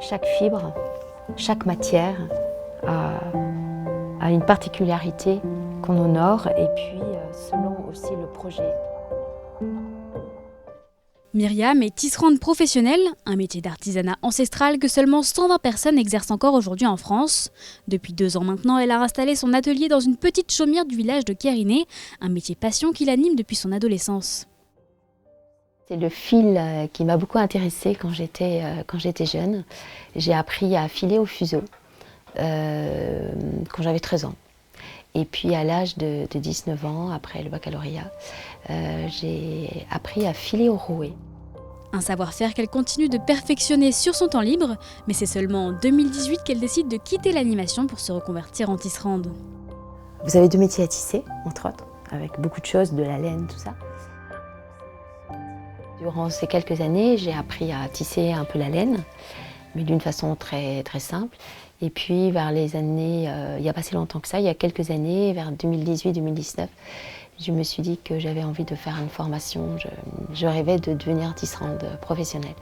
Chaque fibre, chaque matière a une particularité qu'on honore et puis selon aussi le projet. Myriam est tisserande professionnelle, un métier d'artisanat ancestral que seulement 120 personnes exercent encore aujourd'hui en France. Depuis 2 ans maintenant, elle a installé son atelier dans une petite chaumière du village de Kériné, un métier passion qui l'anime depuis son adolescence. C'est le fil qui m'a beaucoup intéressée quand j'étais jeune. J'ai appris à filer au fuseau quand j'avais 13 ans. Et puis à l'âge de 19 ans, après le baccalauréat, j'ai appris à filer au rouet. Un savoir-faire qu'elle continue de perfectionner sur son temps libre, mais c'est seulement en 2018 qu'elle décide de quitter l'animation pour se reconvertir en tisserande. Vous avez 2 métiers à tisser, entre autres, avec beaucoup de choses, de la laine, tout ça. Durant ces quelques années, j'ai appris à tisser un peu la laine, mais d'une façon très, très simple. Et puis vers les années, il n'y a pas si longtemps que ça, il y a quelques années, vers 2018-2019, je me suis dit que j'avais envie de faire une formation. Je rêvais de devenir tisserande professionnelle.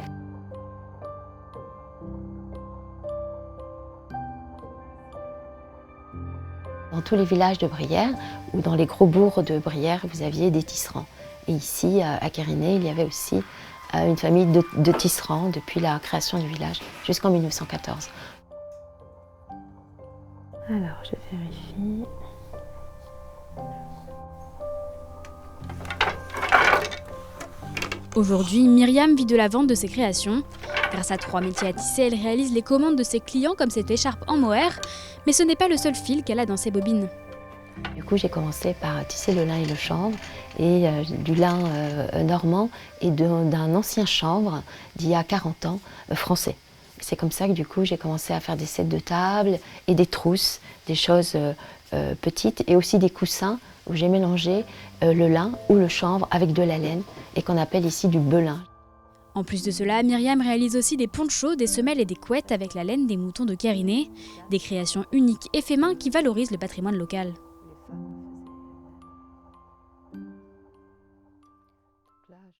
Dans tous les villages de Brière ou dans les gros bourgs de Brière, vous aviez des tisserands. Et ici, à Kériné, il y avait aussi une famille de tisserands depuis la création du village jusqu'en 1914. Alors, je vérifie. Aujourd'hui, Myriam vit de la vente de ses créations. Grâce à 3 métiers à tisser, elle réalise les commandes de ses clients comme cette écharpe en mohair, mais ce n'est pas le seul fil qu'elle a dans ses bobines. Du coup, j'ai commencé par tisser le lin et le chanvre, et du lin normand et d'un ancien chanvre d'il y a 40 ans, français. C'est comme ça que du coup, j'ai commencé à faire des sets de table et des trousses, des choses petites, et aussi des coussins où j'ai mélangé le lin ou le chanvre avec de la laine, et qu'on appelle ici du belin. En plus de cela, Myriam réalise aussi des ponchos, des semelles et des couettes avec la laine des moutons de Kériné, des créations uniques et fait main qui valorisent le patrimoine local.